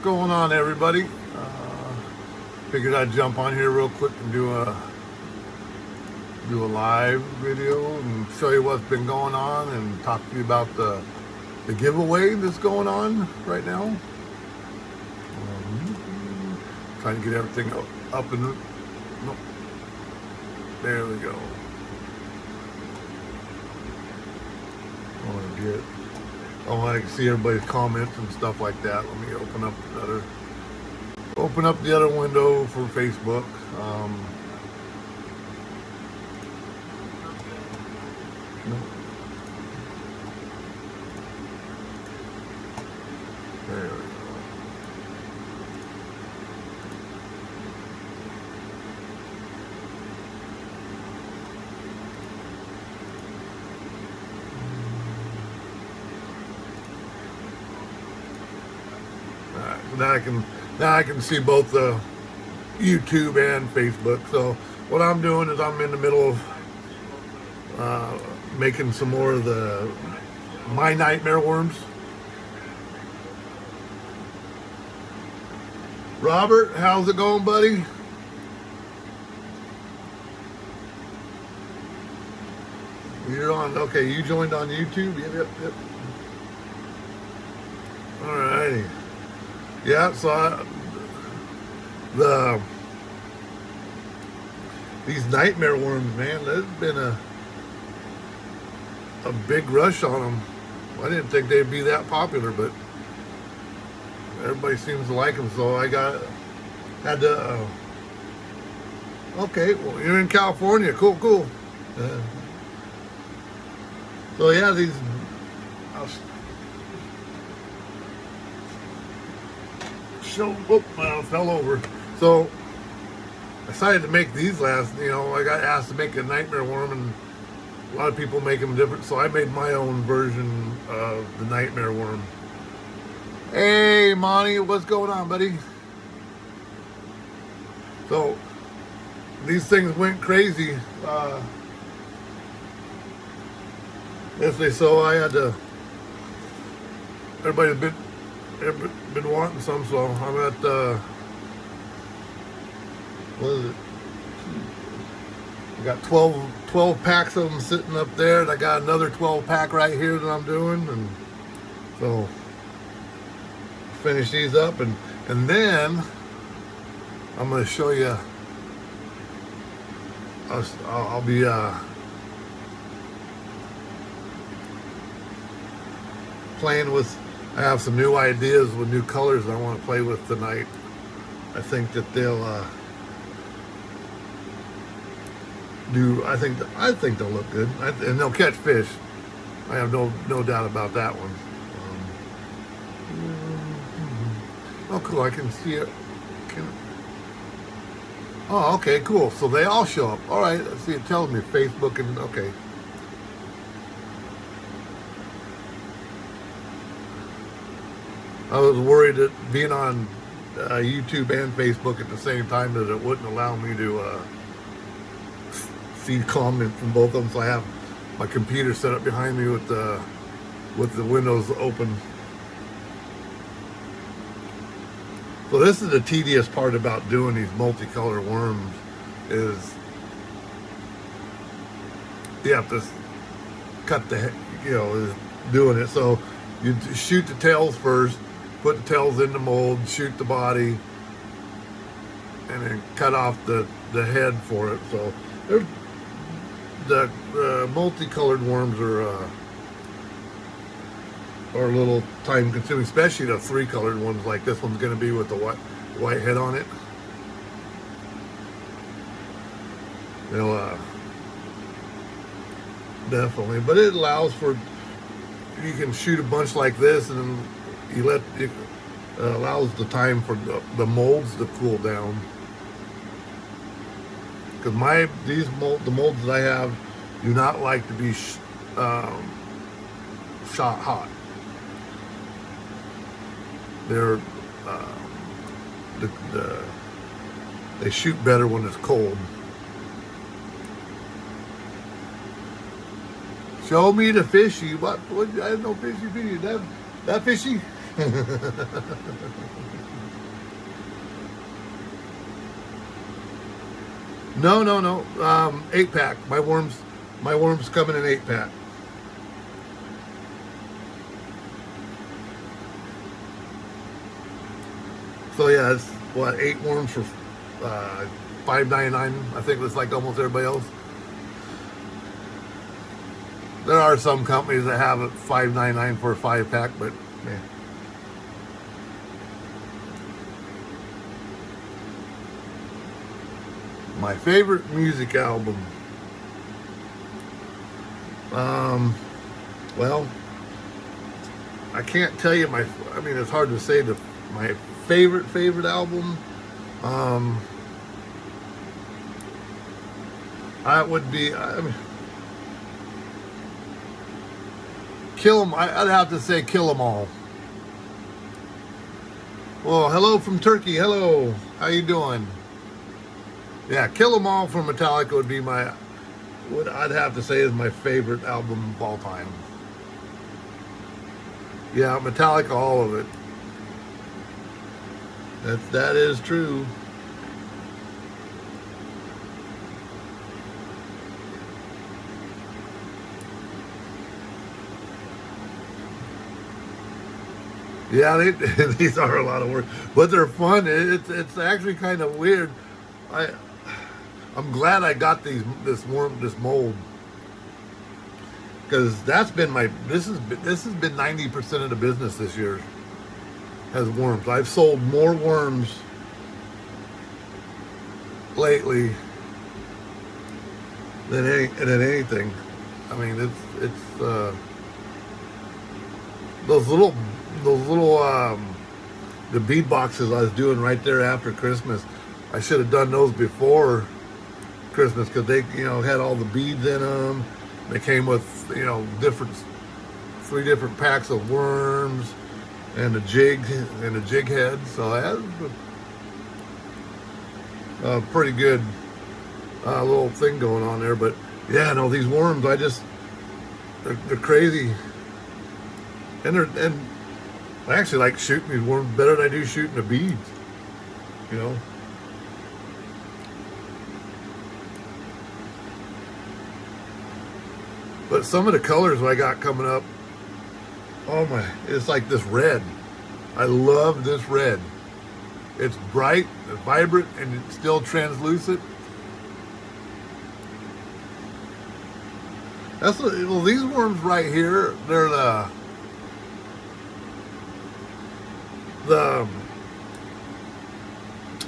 going on, everybody? Figured I'd jump on here real quick and do a live video and show you what's been going on and talk to you about the giveaway that's going on right now. Trying to get everything up and nope. There we go. I want to see everybody's comments and stuff like that. Let me open up the other window for Facebook. There we go. Now I can see both the YouTube and Facebook. So what I'm doing is I'm in the middle of making some more of my nightmare worms. Robert, how's it going, buddy? You're on. Okay, you joined on YouTube. Yep. All righty. Yeah, so these nightmare worms, man, there's been a big rush on them. I didn't think they'd be that popular, but everybody seems to like them. So I had to. Okay, well, you're in California. Cool. So yeah, these. I fell over. So I decided to make these last. I got asked to make a nightmare worm, and a lot of people make them different. So I made my own version of the nightmare worm. Hey, Monty, what's going on, buddy? So these things went crazy. So I had to. Everybody's been wanting some, so I'm at what is it? I got 12 packs of them sitting up there, and I got another 12 pack right here that I'm doing, and so finish these up, and then I'm going to show you. I'll be playing with. I have some new ideas with new colors I want to play with tonight. I think that they'll I think they'll look good, and they'll catch fish. I have no doubt about that one. Oh, cool! I can see it. Oh, okay, cool. So they all show up. All right. Let's see. It tells me Facebook and okay. I was worried that being on YouTube and Facebook at the same time that it wouldn't allow me to see comments from both of them. So I have my computer set up behind me with the windows open. So this is the tedious part about doing these multicolored worms is you have to cut is doing it. So you shoot the tails first. Put the tails in the mold, shoot the body, and then cut off the head for it. So the multicolored worms are a little time consuming, especially the 3-colored ones like this one's going to be with the white head on it. They'll definitely, but it allows for, you can shoot a bunch like this, and then it allows the time for the molds to cool down. Because the molds that I have do not like to be shot hot. They're they shoot better when it's cold. Show me the fishy. What? I had no fishy video. That fishy? No, no, no. 8-pack. My worms come in an 8-pack. So yeah, it's what, 8 worms for $5.99. I think it's like almost everybody else. There are some companies that have it $5.99 for a 5-pack, but yeah. My favorite music album. Well, I can't tell you I mean, it's hard to say my favorite album. That would be, I mean, Kill 'Em. I'd have to say Kill 'Em All. Well, hello from Turkey. Hello. How you doing? Yeah, Kill 'Em All from Metallica would be what I'd have to say is my favorite album of all time. Yeah, Metallica, all of it. That is true. Yeah, these are a lot of work, but they're fun. It's actually kind of weird. I'm glad I got this mold, because that's been this has been 90% of the business this year, has worms. I've sold more worms lately than anything. I mean, it's those little the bead boxes I was doing right there after Christmas. I should have done those before Christmas, because they, had all the beads in them. They came with, 3 different packs of worms and a jig head. So I had a pretty good little thing going on there. But yeah, no, these worms, they're crazy, and I actually like shooting these worms better than I do shooting the beads. But some of the colors I got coming up, oh my, it's like this red. I love this red. It's bright, it's vibrant, and it's still translucent. Well, these worms right here, they're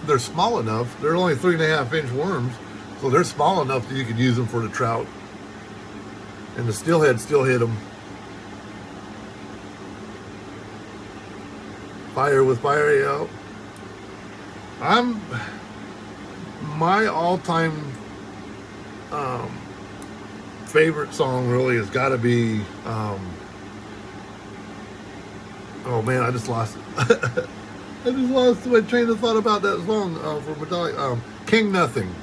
they're small enough. They're only 3.5-inch worms, so they're small enough that you could use them for the trout. And the steelhead still hit them. Fire with fire, yeah. My all-time favorite song really has got to be, oh man, I just lost it. I just lost my train of thought about that song for Metallica. King Nothing.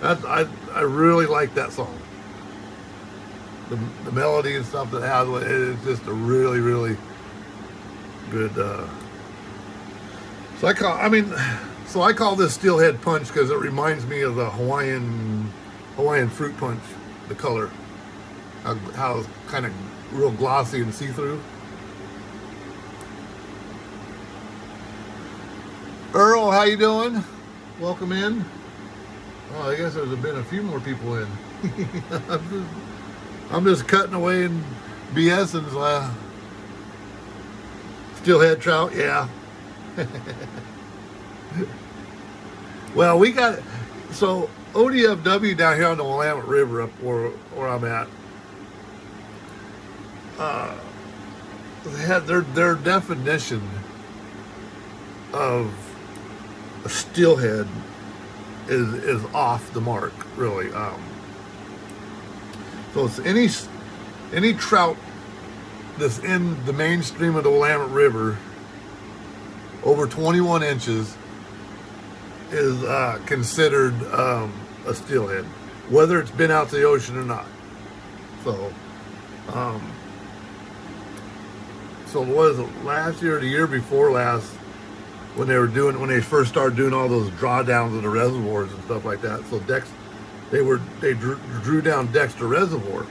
I really like that song. The melody and stuff that has it is just a really, really good. So I call this Steelhead Punch because it reminds me of the Hawaiian fruit punch. The color, how it's kind of real glossy and see-through. Earl, how you doing? Welcome in. Oh, I guess there's been a few more people in. I'm just cutting away and BSing. Steelhead trout, yeah. Well, we got so ODFW down here on the Willamette River, up where I'm at. They had their definition of a steelhead is off the mark, really. So it's any trout that's in the mainstream of the Willamette River over 21 inches is considered a steelhead, whether it's been out to the ocean or not. So so was it last year or the year before last, when they first started doing all those drawdowns of the reservoirs and stuff like that. So they drew down Dexter Reservoir.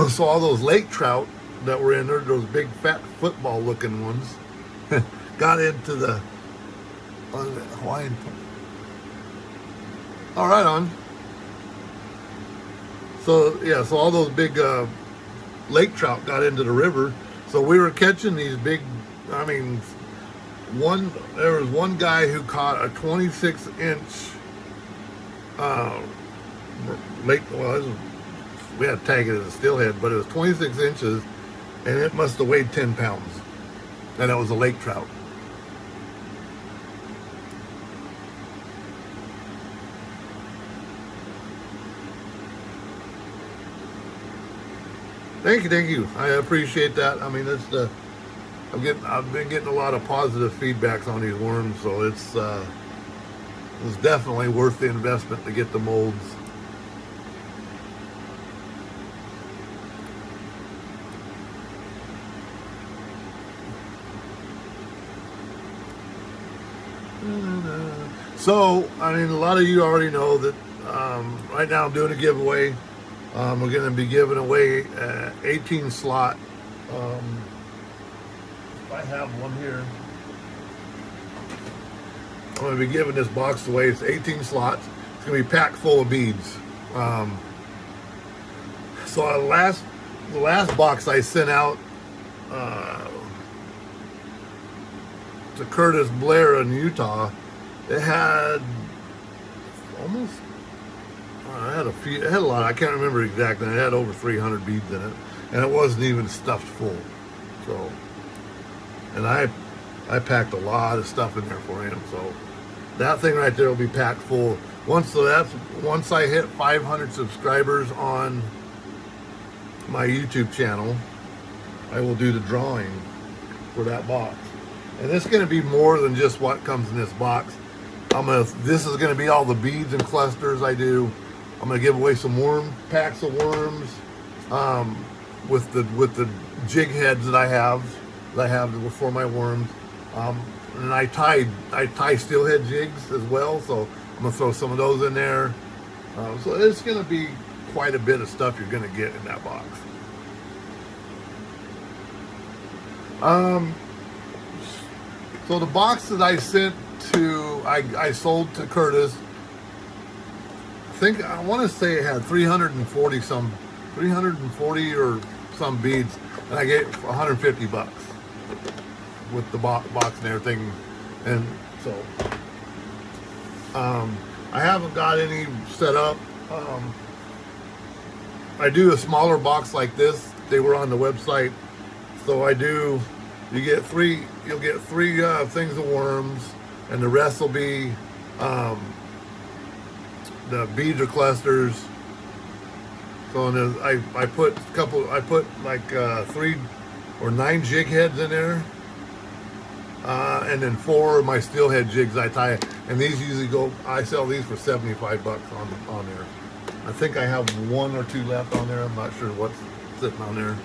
So all those lake trout that were in there, those big fat football looking ones, got into the Hawaiian. All right, on. So yeah, so all those big lake trout got into the river. So we were catching these big. I mean, there was one guy who caught a 26-inch lake. Well, we had to tag it as a steelhead, but it was 26 inches, and it must have weighed 10 pounds. And it was a lake trout. Thank you. I appreciate that. I mean, I've been getting a lot of positive feedbacks on these worms, so it's definitely worth the investment to get the molds. So, I mean, a lot of you already know that right now I'm doing a giveaway. We're going to be giving away 18 slot. If I have one here, I'm going to be giving this box away. It's 18 slots. It's going to be packed full of beads. So the last box I sent out to Curtis Blair in Utah, it had almost, it had a lot. I can't remember exactly. It had over 300 beads in it, and it wasn't even stuffed full. So, and I packed a lot of stuff in there for him. So that thing right there will be packed full. Once I hit 500 subscribers on my YouTube channel, I will do the drawing for that box. And it's going to be more than just what comes in this box. This is going to be all the beads and clusters I do. I'm going to give away some packs of worms with the jig heads that I have for my worms. And I tie steelhead jigs as well, so I'm going to throw some of those in there. So it's going to be quite a bit of stuff you're going to get in that box. So the box that I I sold to Curtis, I want to say it had 340 or some beads, and I gave $150 with the box and everything. And so I haven't got any set up. I do a smaller box like this. They were on the website. So you'll get three things of worms, and the rest will be the beads or clusters. So I put like 3 or 9 jig heads in there, and then 4 of my steelhead jigs I tie. And these usually I sell these for $75 on there. I think I have 1 or 2 left on there. I'm not sure what's sitting on there.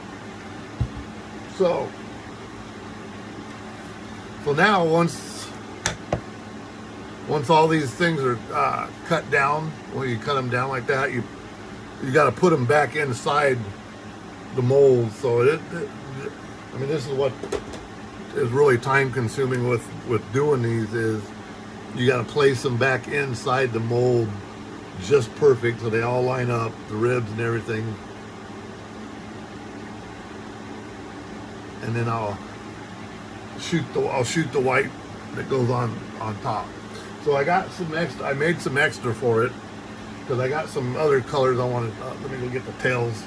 So now once all these things are cut down, when you cut them down like that, you got to put them back inside the mold. So I mean, this is what is really time consuming with doing these, is you got to place them back inside the mold just perfect so they all line up, the ribs and everything. And then I'll shoot the white that goes on top. So I got some extra. I made some extra for it because I got some other colors I wanted. Let me go get the tails.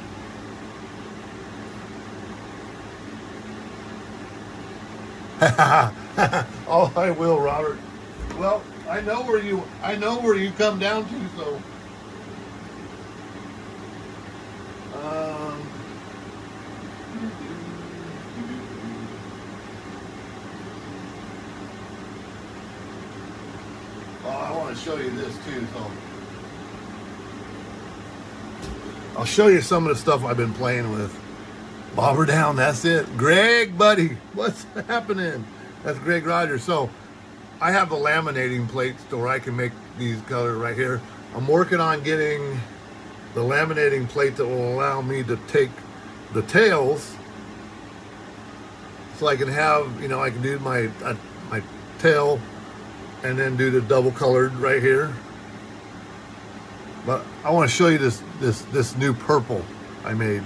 Oh, I will, Robert. Well, I know where you come down to, so. I want to show you this too, so I'll show you some of the stuff I've been playing with. Bobber down, that's it. Greg, buddy, what's happening? That's Greg Rogers. So I have the laminating plates to where I can make these colors right here. I'm working on getting the laminating plate that will allow me to take the tails, so I can have, you know, I can do my tail and then do the double colored right here. But I want to show you this new purple I made.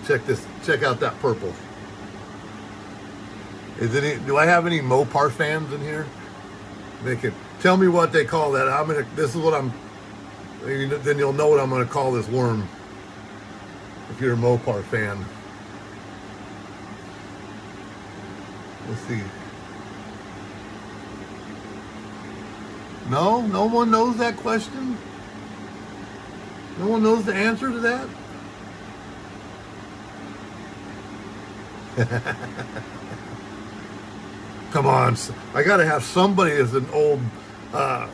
Check out that purple. Do I have any Mopar fans in here? They can tell me what they call that. This is what then you'll know what I'm gonna call this worm. If you're a Mopar fan. Let's see. No one knows that question? No one knows the answer to that? Come on, I gotta have somebody as an old 70s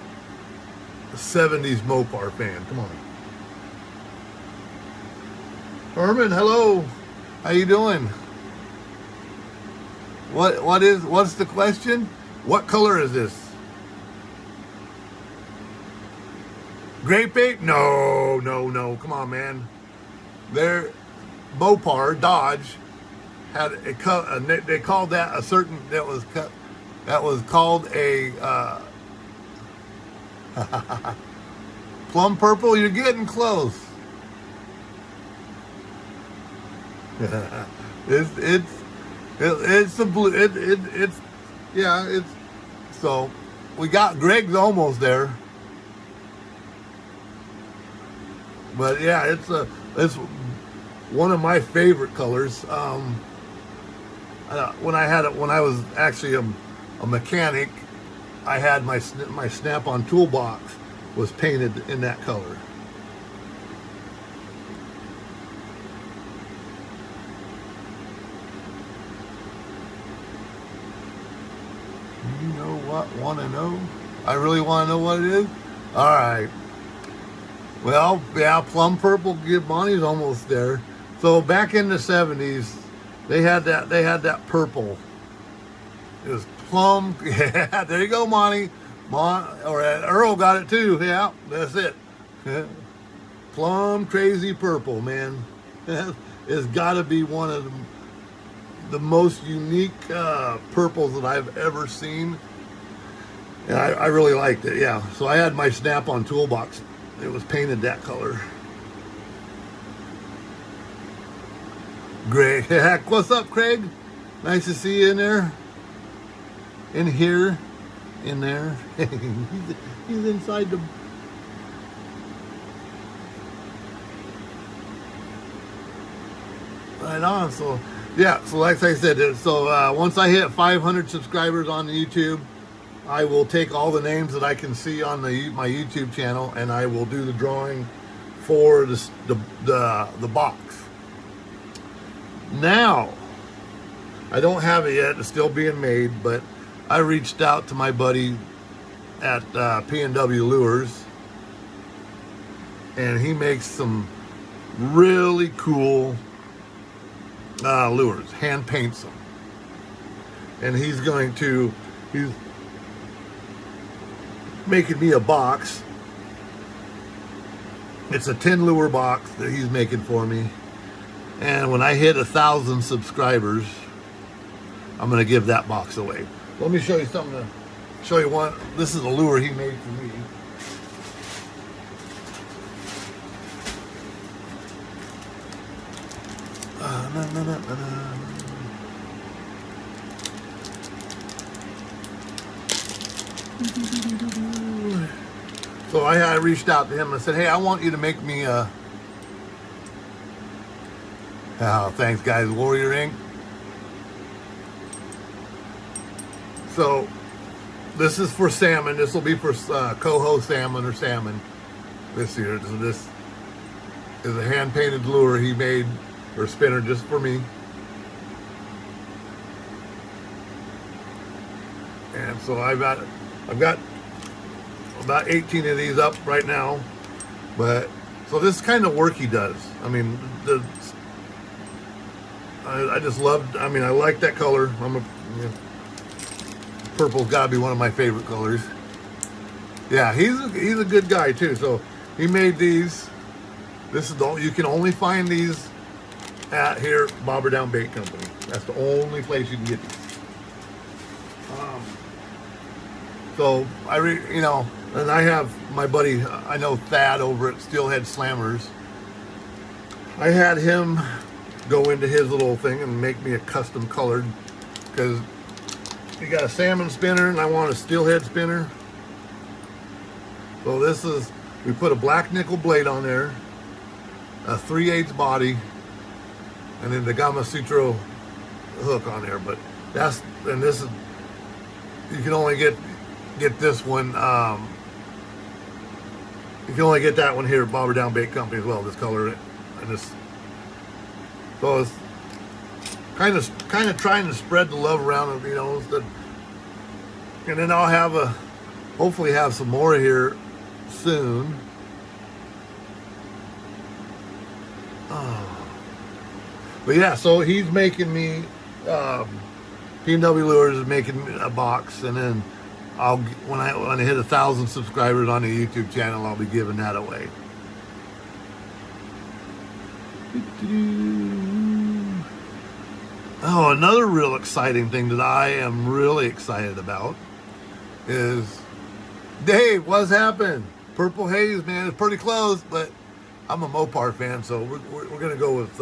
Mopar fan. Come on. Herman, hello. How you doing? What's the question? What color is this? Grape ape? No. Come on, man. Mopar, Dodge, had they called that a certain, that was called a plum purple. You're getting close. It's a blue. It's so we got Greg's almost there. But yeah, it's one of my favorite colors. When I was actually a mechanic, I had my Snap-on toolbox was painted in that color. You know what? Want to know? I really want to know what it is? All right. Well, yeah, plum purple. Bonnie's almost there. So back in the 70s, they had that purple. It was plum. Yeah, there you go, Monty. Earl got it too. Yeah, that's it. Plum crazy purple, man. It's got to be one of the most unique purples that I've ever seen. And I really liked it, yeah. So I had my Snap-on toolbox. It was painted that color. Greg, what's up, Craig? Nice to see you in there. In here. In there. He's inside the... Right on, so... Yeah, so like I said, so once I hit 500 subscribers on YouTube, I will take all the names that I can see on my YouTube channel, and I will do the drawing for the box. Now, I don't have it yet; it's still being made. But I reached out to my buddy at P&W Lures, and he makes some really cool lures. Hand paints them, and he's making me a box. It's a 10 lure box that he's making for me, and when I hit 1,000 subscribers, I'm going to give that box away. Let me show you something to show you one. This is a lure he made for me. So I reached out to him and said, hey, I want you to make me a... thanks, guys. Warrior Ink. So this is for salmon. This will be for coho salmon or salmon this year. So this is a hand-painted lure he made, or spinner, just for me. And so I've got about 18 of these up right now. But so this is kind of work he does. I mean, I just loved. I mean, I like that color. Purple's got to be one of my favorite colors. Yeah, he's a good guy too. So he made these. This is you can only find these at here, Bobber Down Bait Company. That's the only place you can get these. So and I have my buddy, I know Thad over at Steelhead Slammers. I had him go into his little thing and make me a custom colored, because he got a salmon spinner and I want a steelhead spinner. So this is, we put a black nickel blade on there, a 3/8 body, and then the Gamma Sutro hook on there. But this is, you can only get this one. You can only get that one here at Bobber Down Bait Company as well. This color and this. So it's kind of trying to spread the love around, and then I'll hopefully have some more here soon. But yeah, so he's making me, P&W Lures is making a box, and then when I hit 1,000 subscribers on the YouTube channel, I'll be giving that away. Oh, another real exciting thing that I am really excited about is, Dave, what's happened? Purple Haze, man, it's pretty close, but I'm a Mopar fan, so we're gonna go with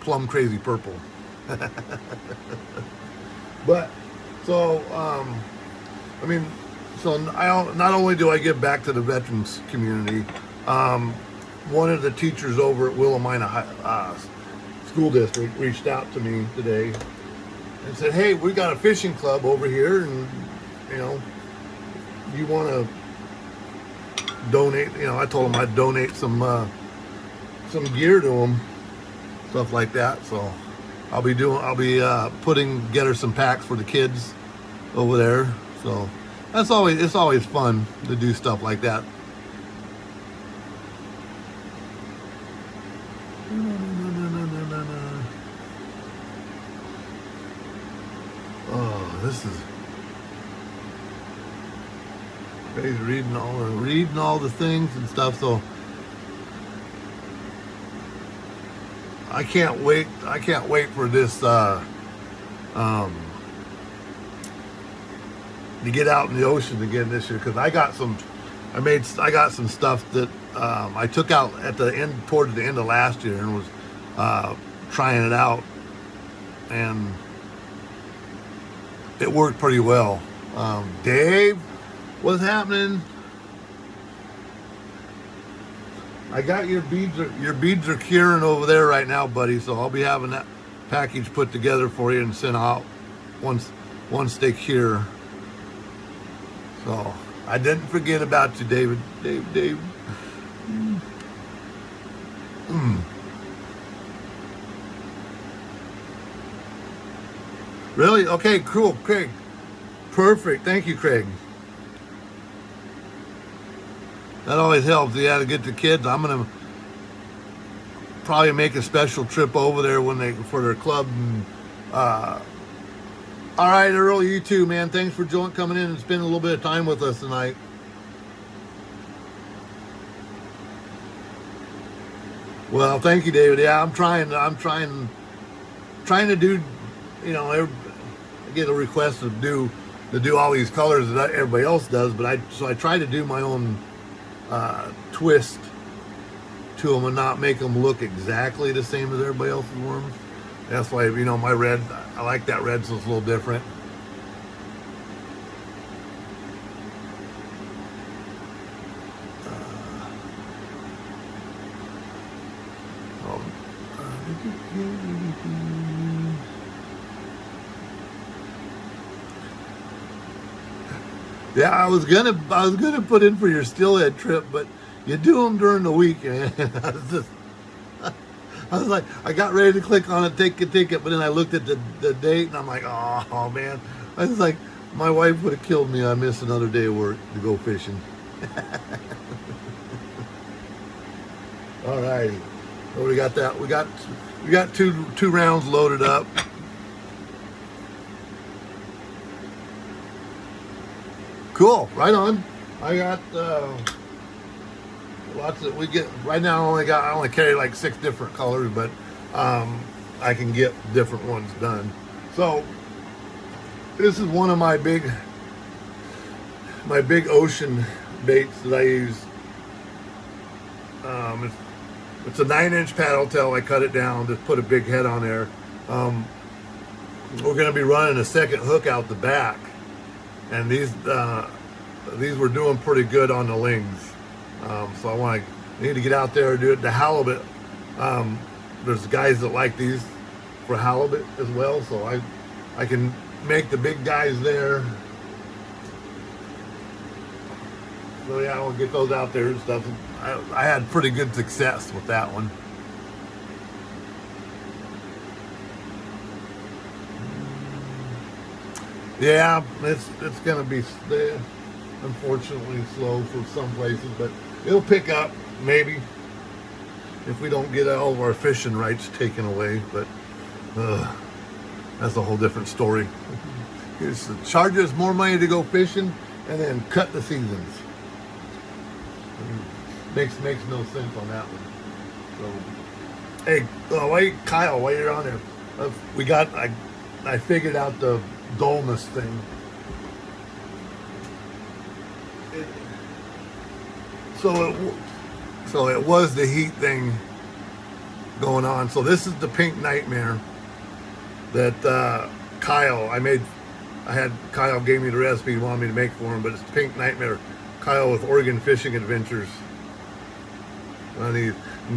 Plum Crazy Purple. But so not only do I give back to the veterans community, one of the teachers over at Willamina School District reached out to me today and said, "Hey, we got a fishing club over here, and you want to donate?" I told him I'd donate some gear to them, stuff like that. So I'll be putting together some packs for the kids over there. So it's always fun to do stuff like that. Oh, this is crazy, reading all the things and stuff. So I can't wait for this to get out in the ocean again this year, because I got some stuff that I took out towards the end of last year and was trying it out, and it worked pretty well. Dave, what's happening? I got your beads are curing over there right now, buddy. So I'll be having that package put together for you and sent out once they cure. So I didn't forget about you, Dave. Really? Okay, cool, Craig. Perfect. Thank you, Craig. That always helps. Yeah, to get the kids. I'm gonna probably make a special trip over there for their club. And, all right, Earl, you too, man. Thanks for coming in and spending a little bit of time with us tonight. Well, thank you, David. Yeah, I'm trying to do. I get a request to do all these colors that everybody else does, but I try to do my own twist to them and not make them look exactly the same as everybody else's worms. That's why, my red, I like that red, so it's a little different. Yeah, I was gonna put in for your steelhead trip, but you do them during the week, man. I was like, I got ready to click on it, take a ticket, but then I looked at the date, and I'm like, oh man. I was like, my wife would have killed me. I missed another day of work to go fishing. All righty. So we got that. We got We got two rounds loaded up. Cool, right on. I got lots of, we get, right now I only carry like 6 different colors, but I can get different ones done. So this is one of my big ocean baits that I use. It's a 9-inch paddle tail. I cut it down, just put a big head on there. We're gonna be running a second hook out the back, and these were doing pretty good on the lings. So I need to get out there and do it. The halibut, there's guys that like these for halibut as well, so I can make the big guys there. So yeah, I'll get those out there and stuff. I had pretty good success with that one. Yeah, it's gonna be unfortunately slow for some places, but it'll pick up maybe if we don't get all of our fishing rights taken away. But that's a whole different story. It's charge us more money to go fishing and then cut the seasons. Makes no sense on that one. So, hey, wait, Kyle, while you're on there, I figured out the dullness thing. So it was the heat thing going on. So this is the Pink Nightmare that Kyle gave me the recipe he wanted me to make for him, but it's the Pink Nightmare. Kyle with Oregon Fishing Adventures.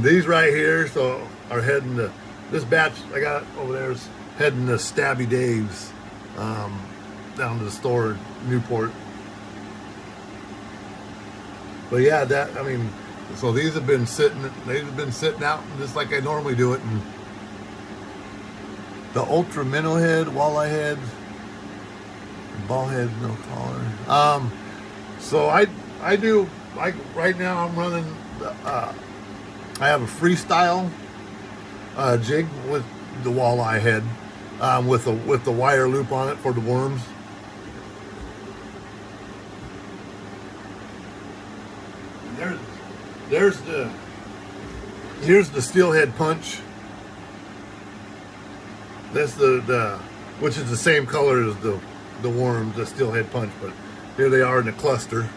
These right here, so are heading to, this batch I got over there is heading to Stabby Dave's, down to the store in Newport. But yeah, so these have been sitting out just like I normally do it. And the ultra minnow head, walleye head, ball head, no collar. So I do, like right now I'm running, I have a freestyle jig with the walleye head, with the wire loop on it for the worms. Here's the steelhead punch. That's the which is the same color as the worms, the steelhead punch, but here they are in the cluster.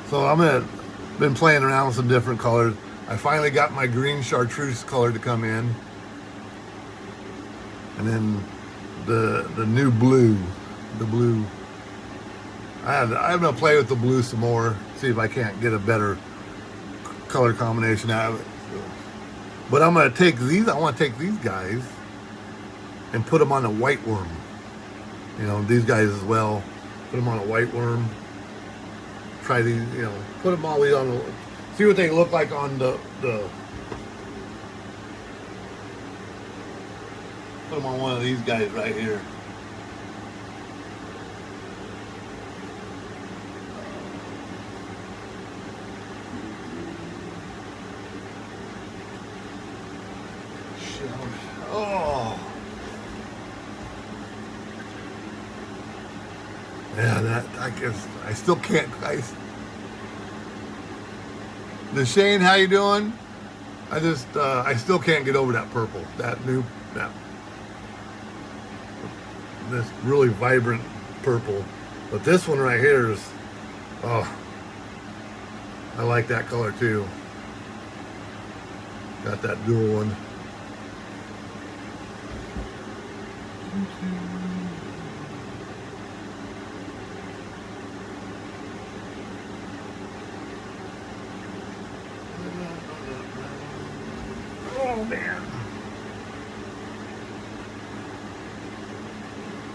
So I've been playing around with some different colors. I finally got my green chartreuse color to come in, and then the new blue, the blue. I'm gonna play with the blue some more, see if I can't get a better color combination out of it. But I'm gonna take these. I want to take these guys and put them on a white worm. You know, these guys as well. Put them on a white worm. Try these. You know, put them all these on. See what they look like on the. Put them on one of these guys right here. Oh. Yeah, that I guess I still can't. The Shane, how you doing? I still can't get over that purple. This really vibrant purple. But this one right here is, oh, I like that color too. Got that dual one. Oh man.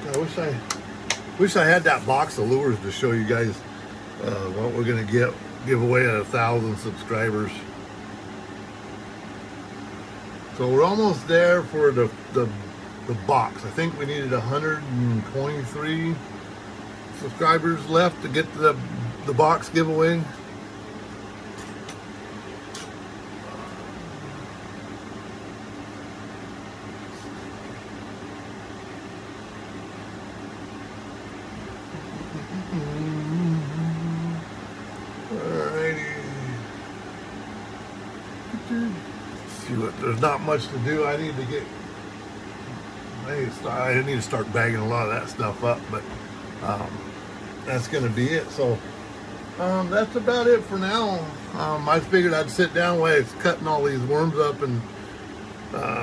I wish I had that box of lures to show you guys what we're gonna give away at 1,000 subscribers. So we're almost there for the box. I think we needed 123 subscribers left to get the box giveaway. Alrighty. See what? There's not much to do. I need to start bagging a lot of that stuff up, but that's going to be it. So that's about it for now. I figured I'd sit down while it's cutting all these worms up and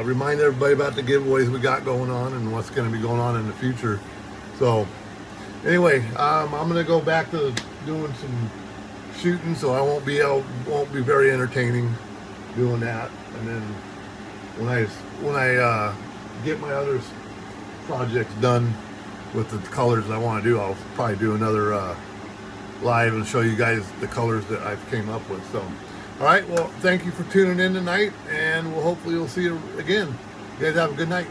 remind everybody about the giveaways we got going on and what's going to be going on in the future. So anyway, I'm going to go back to doing some shooting, so I won't be very entertaining doing that. And then when I get my other projects done with the colors I want to do, I'll probably do another live and show you guys the colors that I've came up with. So all right, well, thank you for tuning in tonight, and we'll hopefully see you again. You guys have a good night.